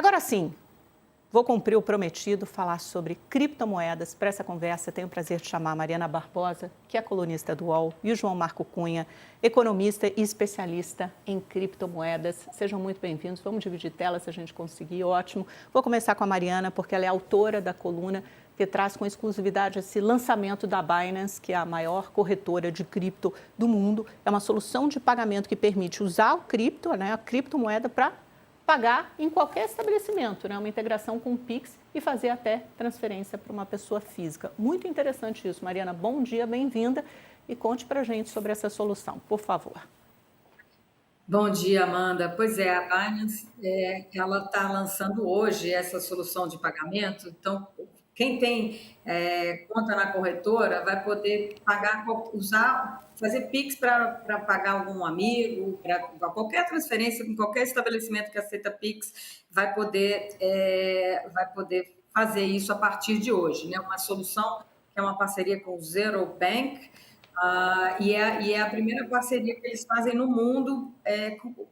Agora sim, vou cumprir o prometido, falar sobre criptomoedas. Para essa conversa, tenho o prazer de chamar a Mariana Barbosa, que é colunista do UOL, e o João Marco Cunha, economista e especialista em criptomoedas. Sejam muito bem-vindos. Vamos dividir tela se a gente conseguir, ótimo. Vou começar com a Mariana, porque ela é autora da coluna que traz com exclusividade esse lançamento da Binance, que é a maior corretora de cripto do mundo. É uma solução de pagamento que permite usar o cripto, a criptomoeda, para pagar em qualquer estabelecimento, uma integração com o Pix e fazer até transferência para uma pessoa física. Muito interessante isso. Mariana, bom dia, bem-vinda e conte para a gente sobre essa solução, por favor. Bom dia, Amanda. Pois é, a Binance ela está lançando hoje essa solução de pagamento. Então, quem tem conta na corretora vai poder pagar, fazer Pix para pagar algum amigo, para qualquer transferência, em qualquer estabelecimento que aceita Pix, vai poder fazer isso a partir de hoje, né? Uma solução que é uma parceria com o Zero Bank. E é a primeira parceria que eles fazem no mundo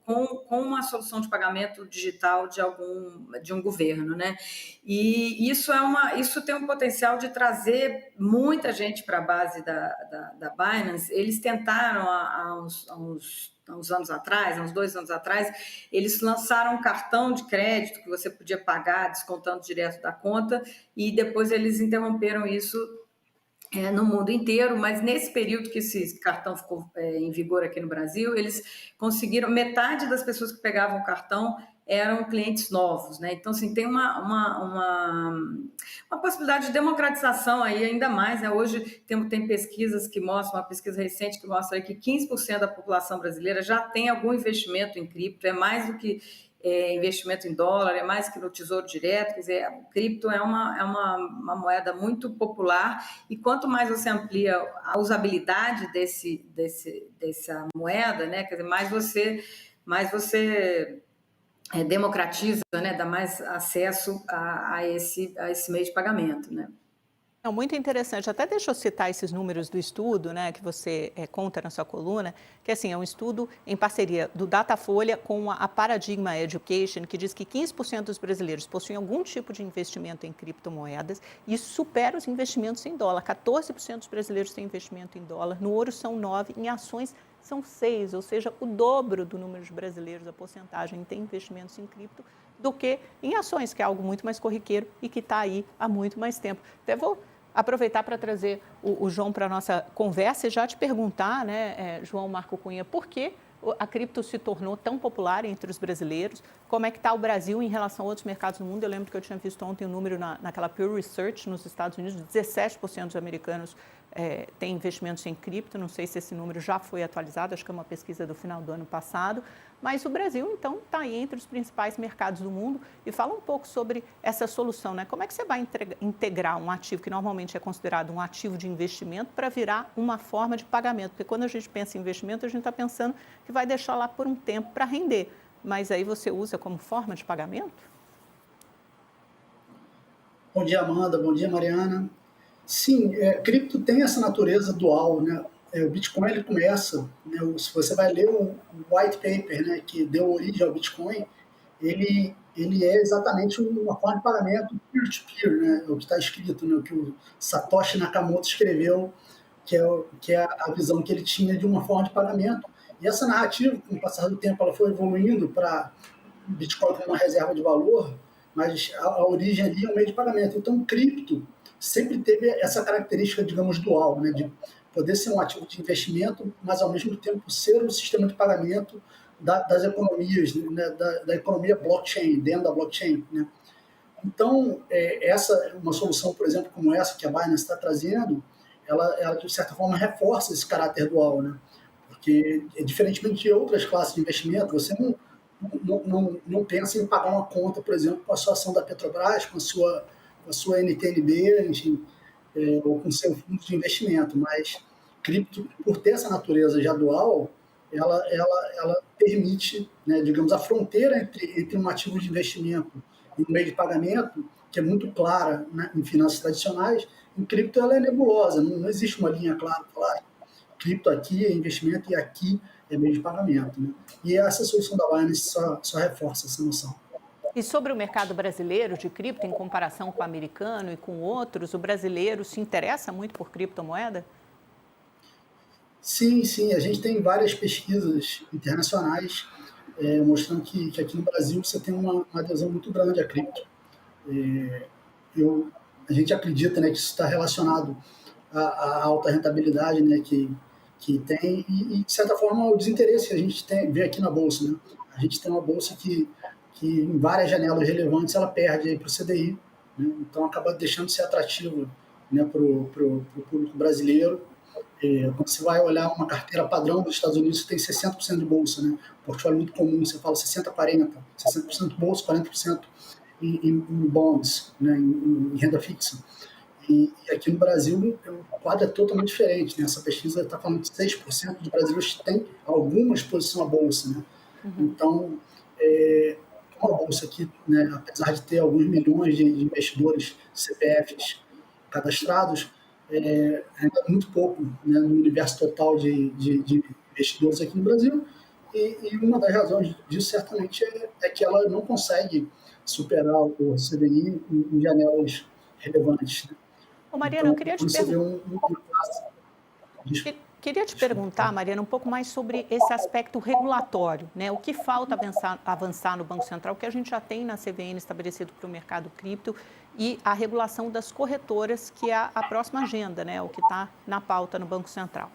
com uma solução de pagamento digital de um governo, né? E isso tem um potencial de trazer muita gente para a base da Binance. Eles tentaram há uns anos atrás, há uns 2 anos atrás, eles lançaram um cartão de crédito que você podia pagar descontando direto da conta, e depois eles interromperam isso no mundo inteiro, mas nesse período que esse cartão ficou em vigor aqui no Brasil, eles conseguiram, metade das pessoas que pegavam o cartão eram clientes novos, né? Então, assim, tem uma possibilidade de democratização aí ainda mais, né? Hoje tem pesquisas que mostram, uma pesquisa recente que mostra aí que 15% da população brasileira já tem algum investimento em cripto, é mais do que investimento em dólar, é mais que no Tesouro Direto. Quer dizer, o cripto é uma moeda muito popular, e quanto mais você amplia a usabilidade dessa moeda, né, quer dizer, mais você democratiza, né, dá mais acesso a esse meio de pagamento, né. É muito interessante. Até deixa eu citar esses números do estudo, que você conta na sua coluna, que assim, é um estudo em parceria do Datafolha com a Paradigma Education, que diz que 15% dos brasileiros possuem algum tipo de investimento em criptomoedas, e isso supera os investimentos em dólar. 14% dos brasileiros têm investimento em dólar, no ouro são 9%, em ações são 6%, ou seja, o dobro do número de brasileiros, a porcentagem tem investimentos em cripto, do que em ações, que é algo muito mais corriqueiro e que está aí há muito mais tempo. Até vou aproveitar para trazer o João para a nossa conversa e já te perguntar, João Marco Cunha, por que a cripto se tornou tão popular entre os brasileiros? Como é que está o Brasil em relação a outros mercados do mundo? Eu lembro que eu tinha visto ontem um número naquela Pew Research nos Estados Unidos, 17% dos americanos têm investimentos em cripto. Não sei se esse número já foi atualizado, acho que é uma pesquisa do final do ano passado. Mas o Brasil, então, está aí entre os principais mercados do mundo. E fala um pouco sobre essa solução, Como é que você vai integrar um ativo que normalmente é considerado um ativo de investimento para virar uma forma de pagamento? Porque quando a gente pensa em investimento, a gente está pensando que vai deixar lá por um tempo para render. Mas aí você usa como forma de pagamento? Bom dia, Amanda. Bom dia, Mariana. Sim, cripto tem essa natureza dual, né? O Bitcoin ele começa, né, se você vai ler o white paper, né, que deu origem ao Bitcoin, ele é exatamente uma forma de pagamento peer-to-peer, né? O que está escrito, né, o que o Satoshi Nakamoto escreveu, que é a visão que ele tinha de uma forma de pagamento. E essa narrativa, com o passar do tempo, ela foi evoluindo para Bitcoin como uma reserva de valor, mas a origem ali é um meio de pagamento. Então, cripto sempre teve essa característica, digamos, dual, né, de poder ser um ativo de investimento, mas ao mesmo tempo ser um sistema de pagamento das economias, né, da economia blockchain, dentro da blockchain, né. Então, uma solução, por exemplo, como essa que a Binance está trazendo, ela de certa forma reforça esse caráter dual, né, porque diferentemente de outras classes de investimento, você não pensa em pagar uma conta, por exemplo, com a sua ação da Petrobras, com a sua NTNB, enfim, ou com o seu fundo de investimento, mas cripto, por ter essa natureza já dual, ela permite, né, digamos, a fronteira entre um ativo de investimento e um meio de pagamento, que é muito clara, né, em finanças tradicionais, em cripto ela é nebulosa, não existe uma linha clara, cripto aqui é investimento e aqui é meio de pagamento, né? E essa solução da Binance só reforça essa noção. E sobre o mercado brasileiro de cripto, em comparação com o americano e com outros, o brasileiro se interessa muito por criptomoeda? Sim, sim, a gente tem várias pesquisas internacionais mostrando que aqui no Brasil você tem uma adesão muito grande à cripto. Eu, a gente acredita, né, que isso está relacionado à alta rentabilidade, né, que tem de certa forma, o desinteresse que a gente vê aqui na Bolsa. Né? A gente tem uma Bolsa que em várias janelas relevantes, ela perde para o CDI, né? Então acaba deixando de ser atrativa, né, para o público brasileiro. Quando você vai olhar uma carteira padrão dos Estados Unidos, você tem 60% de bolsa, né? Portfólio muito comum, você fala 60-40, 60% bolsa, 40% em bonds, né? Em renda fixa. E aqui no Brasil, o quadro é totalmente diferente. Né? Essa pesquisa está falando que 6% dos brasileiros têm alguma exposição à bolsa. Né? Então, uma bolsa aqui, né, apesar de ter alguns milhões de investidores, CPFs cadastrados, ainda é muito pouco, né, no universo total de investidores aqui no Brasil. E uma das razões disso, certamente, é que ela não consegue superar o CDI em janelas relevantes. Né? Ô, Mariana, eu Então, queria te quando você vê perguntar. Queria te perguntar, Mariana, um pouco mais sobre esse aspecto regulatório, né? O que falta avançar no Banco Central, que a gente já tem na CVM estabelecido para o mercado cripto, e a regulação das corretoras, que é a próxima agenda, né? O que está na pauta no Banco Central.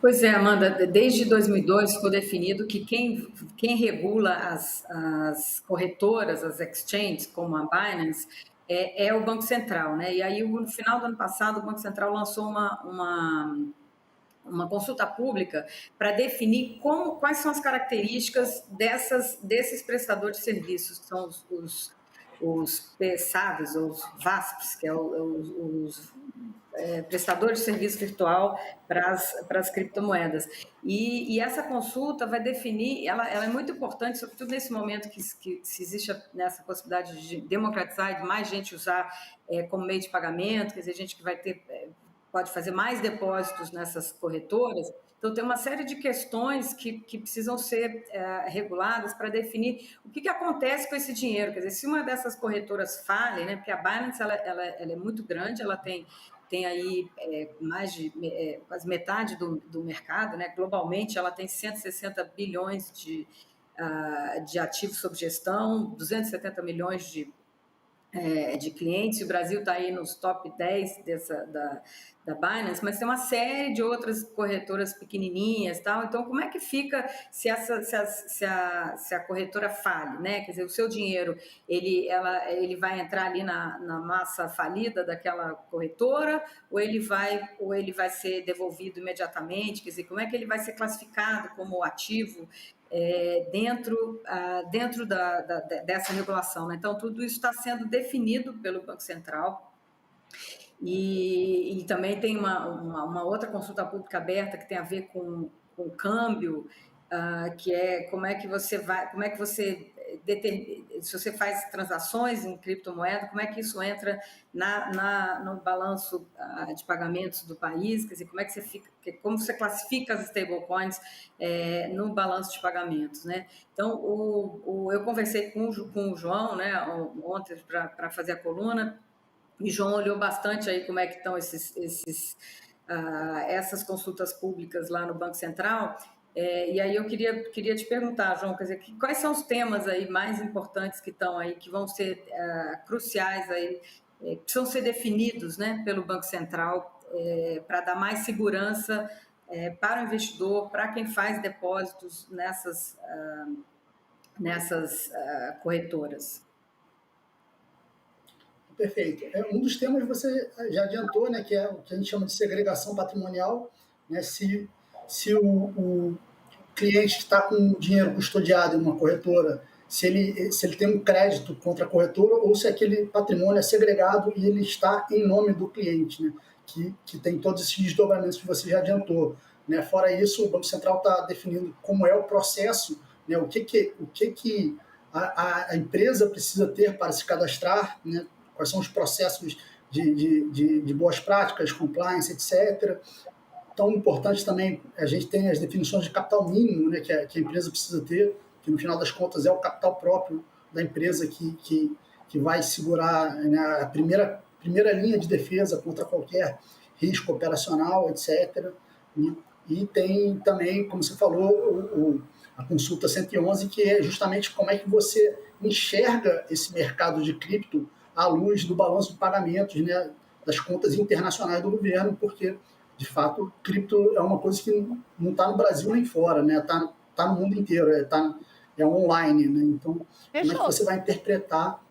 Pois é, Amanda, desde 2002 ficou definido que quem regula as corretoras, as exchanges, como a Binance, é o Banco Central, né? E aí, no final do ano passado, o Banco Central lançou uma consulta pública para definir quais são as características desses prestadores de serviços, que são os PSAVs, ou os VASPs, que é os prestadores de serviço virtual para as criptomoedas. E essa consulta vai definir, ela é muito importante, sobretudo nesse momento que se existe nessa possibilidade de democratizar e de mais gente usar como meio de pagamento, quer dizer, gente que vai ter pode fazer mais depósitos nessas corretoras. Então, tem uma série de questões que precisam ser reguladas para definir o que acontece com esse dinheiro. Quer dizer, se uma dessas corretoras falha, né, porque a Binance ela é muito grande, ela tem aí mais de quase metade do mercado, né? Globalmente, ela tem 160 bilhões de ativos sob gestão, 270 milhões de clientes. O Brasil está aí nos top 10 da Binance, mas tem uma série de outras corretoras pequenininhas, tal. Então, como é que fica se a corretora falha, né? Quer dizer, o seu dinheiro ele vai entrar ali na massa falida daquela corretora, ou ele vai ser devolvido imediatamente? Quer dizer, como é que ele vai ser classificado como ativo dentro dessa regulação, né? Então, tudo isso está sendo definido pelo Banco Central. E também tem uma outra consulta pública aberta que tem a ver com o câmbio, que é como é que você determina, se você faz transações em criptomoeda, como é que isso entra no balanço de pagamentos do país, quer dizer, como você classifica as stablecoins no balanço de pagamentos, né? Então, eu conversei com o João, né, ontem para fazer a coluna. E João olhou bastante aí como é que estão essas consultas públicas lá no Banco Central. E aí eu queria te perguntar, João, quer dizer, quais são os temas aí mais importantes que estão aí, que vão ser cruciais aí, precisam ser definidos, né, pelo Banco Central para dar mais segurança para o investidor, para quem faz depósitos nessas corretoras. Perfeito. Um dos temas você já adiantou, né, que é o que a gente chama de segregação patrimonial, né, se o cliente que está com o dinheiro custodiado em uma corretora, se ele tem um crédito contra a corretora ou se aquele patrimônio é segregado e ele está em nome do cliente, né, que tem todos esses desdobramentos que você já adiantou. Né. Fora isso, o Banco Central está definindo como é o processo, né, o que a empresa precisa ter para se cadastrar, né, quais são os processos de boas práticas, compliance, etc. Tão importante também, a gente tem as definições de capital mínimo, né, que a empresa precisa ter, que no final das contas é o capital próprio da empresa que vai segurar, né, a primeira linha de defesa contra qualquer risco operacional, etc. E tem também, como você falou, a consulta 111, que é justamente como é que você enxerga esse mercado de cripto à luz do balanço de pagamentos, né, das contas internacionais do governo, porque, de fato, cripto é uma coisa que não está no Brasil nem fora, né? Tá no mundo inteiro, é online. Né? Então, como é que você vai interpretar?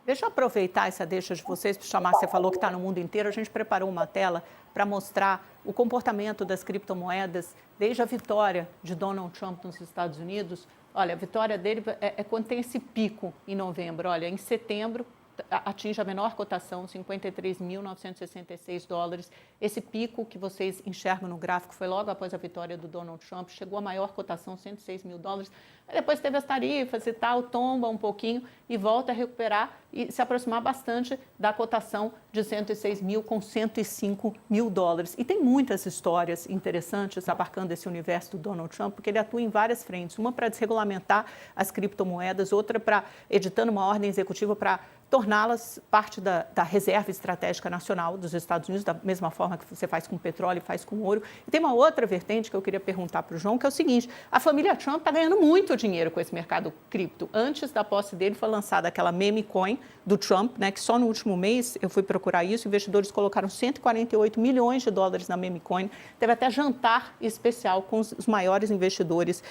Deixa eu aproveitar essa deixa de vocês para chamar, você falou que está no mundo inteiro, a gente preparou uma tela para mostrar o comportamento das criptomoedas desde a vitória de Donald Trump nos Estados Unidos. Olha, a vitória dele é quando tem esse pico em novembro. Olha, em setembro atinge a menor cotação, 53.966 dólares. Esse pico que vocês enxergam no gráfico foi logo após a vitória do Donald Trump, chegou a maior cotação, 106 mil dólares. Depois teve as tarifas e tal, tomba um pouquinho e volta a recuperar e se aproximar bastante da cotação de 106 mil com 105 mil dólares. E tem muitas histórias interessantes abarcando esse universo do Donald Trump, porque ele atua em várias frentes. Uma para desregulamentar as criptomoedas, outra para editando uma ordem executiva para torná-las parte da reserva estratégica nacional dos Estados Unidos, da mesma forma que você faz com petróleo e faz com ouro. E tem uma outra vertente que eu queria perguntar para o João, que é o seguinte: a família Trump está ganhando muito dinheiro com esse mercado cripto. Antes da posse dele foi lançada aquela meme coin do Trump, né, que só no último mês, eu fui procurar isso, investidores colocaram 148 milhões de dólares na meme coin. Teve até jantar especial com os maiores investidores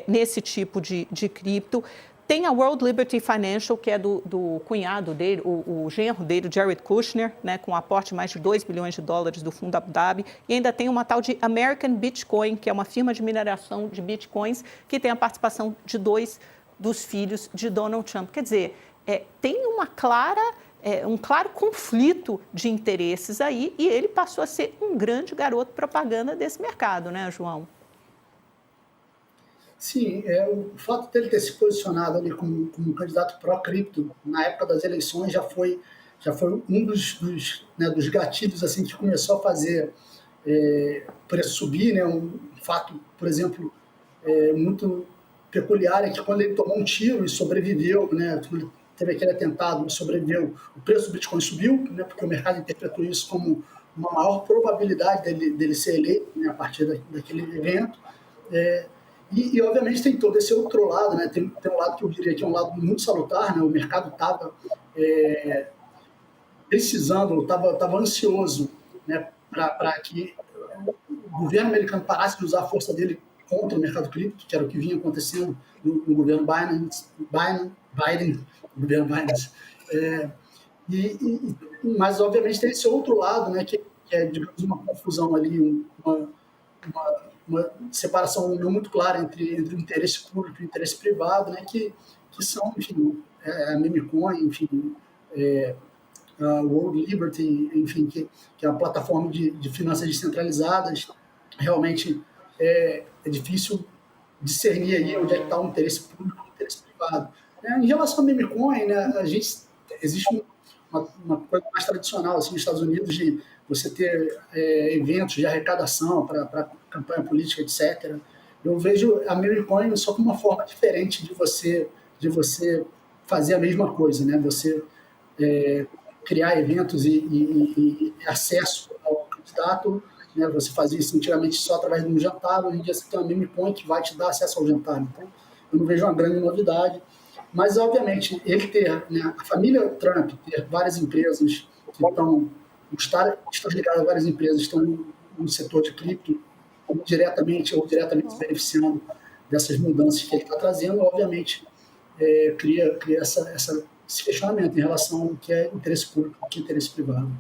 nesse tipo de cripto. Tem a World Liberty Financial, que é do cunhado dele, o genro dele, o Jared Kushner, né, com um aporte de mais de 2 bilhões de dólares do fundo Abu Dhabi. E ainda tem uma tal de American Bitcoin, que é uma firma de mineração de bitcoins, que tem a participação de 2 dos filhos de Donald Trump. Quer dizer, tem um claro conflito de interesses aí, e ele passou a ser um grande garoto propaganda desse mercado, né, João? Sim, o fato dele ter se posicionado ali como um candidato pró-cripto na época das eleições já foi um dos gatilhos assim, que começou a fazer o preço subir. Né? Um fato, por exemplo, muito peculiar é que quando ele tomou um tiro e sobreviveu, né? Quando teve aquele atentado e sobreviveu, o preço do Bitcoin subiu, né? Porque o mercado interpretou isso como uma maior probabilidade dele ser eleito, né? A partir daquele evento. E, obviamente, tem todo esse outro lado, né? Tem um lado que eu diria que é um lado muito salutar, né? O mercado estava precisando, estava ansioso, né? Para que o governo americano parasse de usar a força dele contra o mercado cripto, que era o que vinha acontecendo no governo Biden, governo Biden. Mas, obviamente, tem esse outro lado, né? Que é, digamos, uma confusão ali, uma separação não muito clara entre o interesse público e o interesse privado, né, que são, enfim, a Memecoin, enfim, a World Liberty, enfim, que é uma plataforma de finanças descentralizadas. Realmente é difícil discernir aí onde é que está o interesse público e o interesse privado. Em relação a Memecoin, né, existe uma coisa mais tradicional assim, nos Estados Unidos de você ter eventos de arrecadação para campanha política, etc. Eu vejo a Memecoin só como uma forma diferente de você fazer a mesma coisa, né? Você criar eventos e acesso ao candidato, né? Você fazia isso antigamente só através de um jantar, hoje em dia você tem uma Memecoin que vai te dar acesso ao jantar. Então, eu não vejo uma grande novidade. Mas, obviamente, ele ter, né, a família Trump ter várias empresas que estão ligadas a várias empresas, estão no setor de cripto, diretamente ou diretamente se beneficiando dessas mudanças que ele está trazendo, obviamente, cria esse questionamento em relação ao que é interesse público e o que é interesse privado.